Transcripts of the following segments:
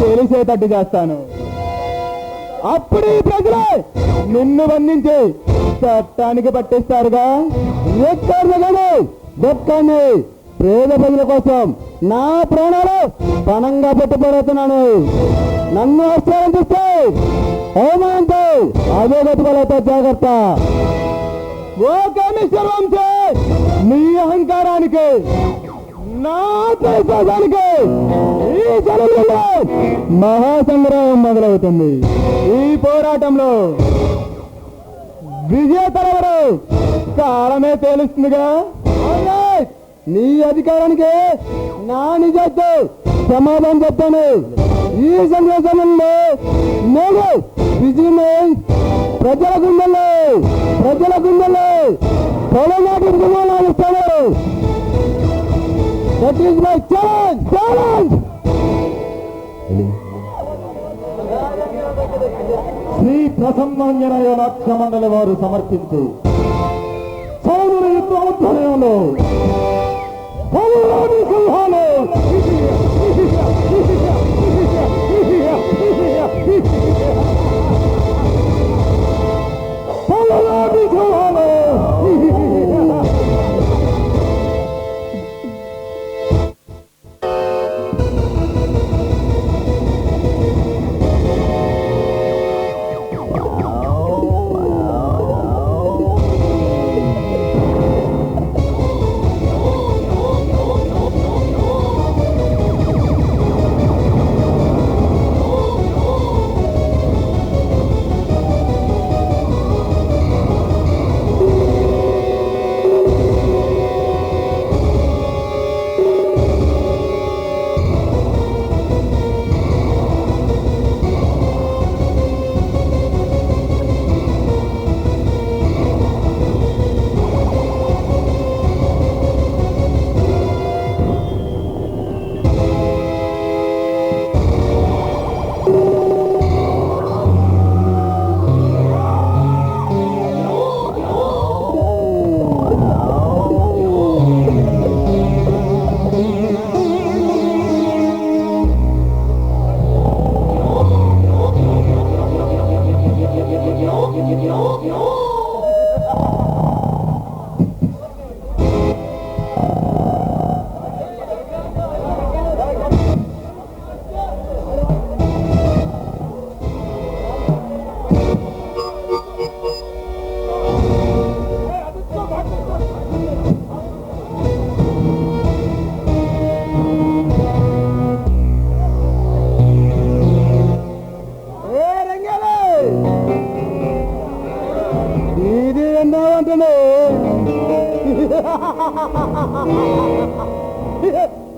తెలిసేటట్టు చేస్తాను. అప్పుడు ఈ ప్రజలే నిన్ను బంధించి చట్టానికి పట్టిస్తారుగా. ఎక్కడిని దొక్కాన్ని పేద ప్రజల కోసం నా ప్రాణాలు పణంగా పెట్టుబడుతున్నాను. నన్ను ఆశ్చర్యం చూస్తే అవమానంతో అదే గతులతో జాగ్రత్త. ఓ కమిషనర్ వంశీ, నీ అహంకారానికి నా దేశానికి ఈ జనంలో మహాసంగ్రామం మొదలవుతుంది. ఈ పోరాటంలో విజేతలెవరు కాలమే తేలుస్తుందిగా. నీ అధికారానికి నా నిజాతో సమాధానం చెప్తాను. ఈ సందేశంలో నేను విజయం ప్రజల గుండెల్లో పొలనాటి ఇస్తాను. That is my challenge. Sri Prasannanjaneya Natya Mandali వారు సమర్పించు సౌర యుద్ధోధ్యాయంలో సింహాలు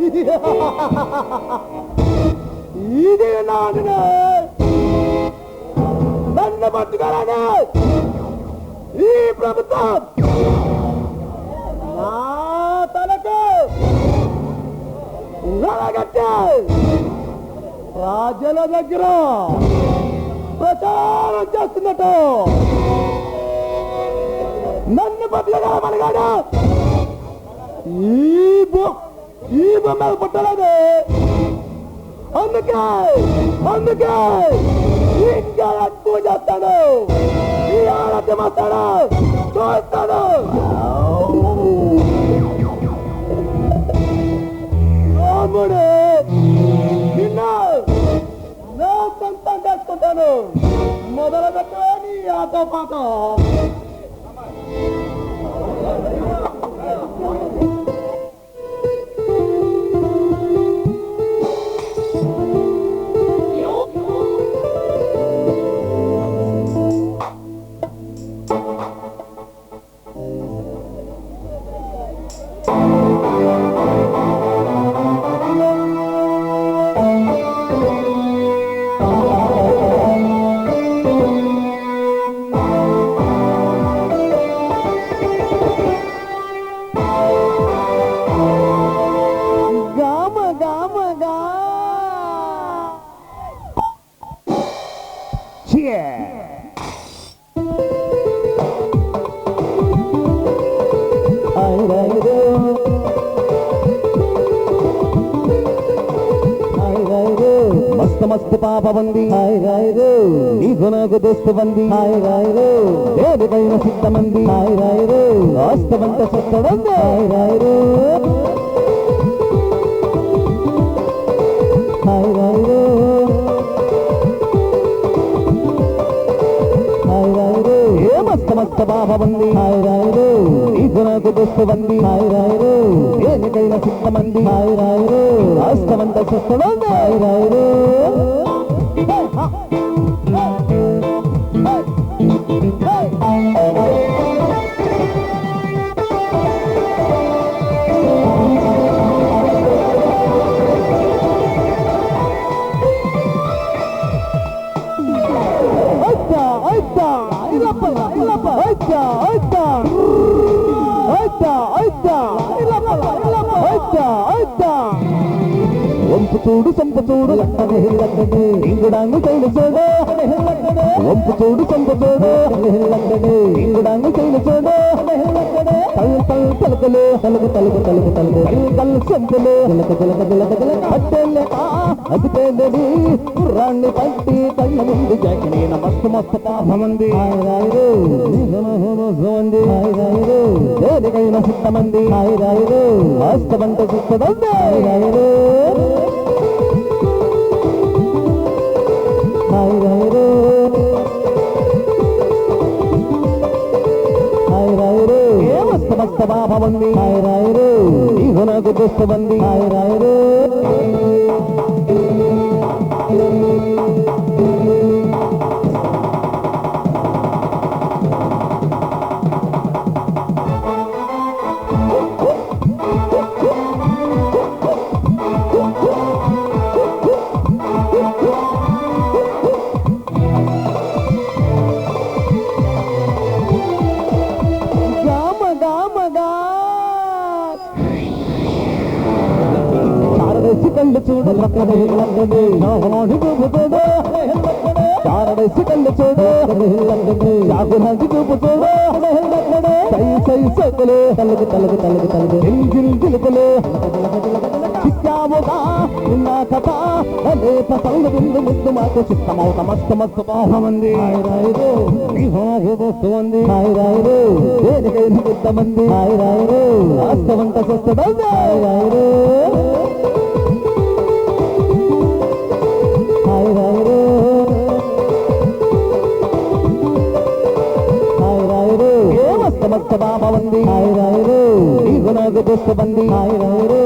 ఇది నన్ను పట్టుకోరానే ఈ ప్రభుత్వం నా తలకు నలగట్టే రాజ్యాల దగ్గర ప్రచారం చేస్తున్నట్టు నన్ను పట్టుకోమనగాడు ఈ బొమ్మ పుట్టలేదు. అందుకే ఇంకా ఎక్కువ చేస్తాను. ఈ ఆరాధ్య మాట్లాడా చూస్తాను. రాముడు నిన్న నా సొంతం చేసుకుంటాను. మొదలు పెట్టే నీ ఆట పాట. మస్తు మస్తు పాప బంది హాయ్ రాయరు నీకు నాకు దోస్తు బంది హాయ్ రాయరు దేనికైనా సిద్ధమంది హాయ్ రాయరు వాస్తవంత సత్తడంది హాయ్ రాయరు హాయ్ రాయరు హాయ్ రాయరు ఏ మస్తు మస్తు పాప బంది హాయ్ రాయరు నీకు నాకు దోస్తు బంది హాయ్ రాయరు దేనికైనా సిద్ధమంది హాయ్ రాయరు వాస్తవంత సత్తడంది హాయ్ రాయరు వంపు చూడు సంపు చూడు లక్కడే ఇంగుడాంగు చైలు చూడు వంపు చూడు సంపు చూడు ఇంగుడాంగు చైలు చూడు తలుపులు తలుపు తలుపు తలుపు తలుపు కళ్ళు సంపులు తిలక తిలక తిలక తిలక అట్టెల్లే అది పేదది రాణి పట్టి కళ్ళ ముందు జాకిని మస్తు మస్తు పాపమంది హాయ్ రాయరు మంది హాయ్ రాయరు దేనికైనా సిద్ధమంది హాయ్ రాయరు వాస్తవంత సిద్ధమంది హాయ్ రాయరు హాయ్ రాయరు హాయ్ రాయరు ఏ మస్తు మస్తు పాపమంది హాయ్ రాయరు నీకు నాకు దోస్తు బంది హాయ్ రాయరు కళ్ళు చూడు లక్కడే లక్కడే నాహోని చూపుతోడు చారడేసి కళ్ళు చూడు లక్కడే చాకులాంటి చూపుతోడు సై సై సోకులు తలుగు తలుగు తలుగు తలుగు జిల్ జిలుకులు చిక్కావుగా నిన్న కథ లేప సంగు బిందు ముద్దు మాకు చిత్తమవుత మస్తు మస్తు పాపమంది హాయ్ రాయరు నీ హోగు వస్తుంది హాయ్ రాయరు దేనికైనా బుద్ధమంది హాయ్ రాయరు వాస్తవంత సొస్తదంది హాయ్ రాయరు హాయ్ రాయరు హాయ్ రాయరు ఏ మస్తు మస్తు బాబవంది హాయ్ రాయరు నీకు నాకు దోస్తు బంది హాయ్ రాయరు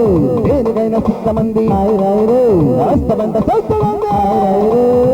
దేనికైనా సిద్ధమంది హాయ్ రాయరు వాస్తవంత సొస్తమంది హాయ్ రాయరు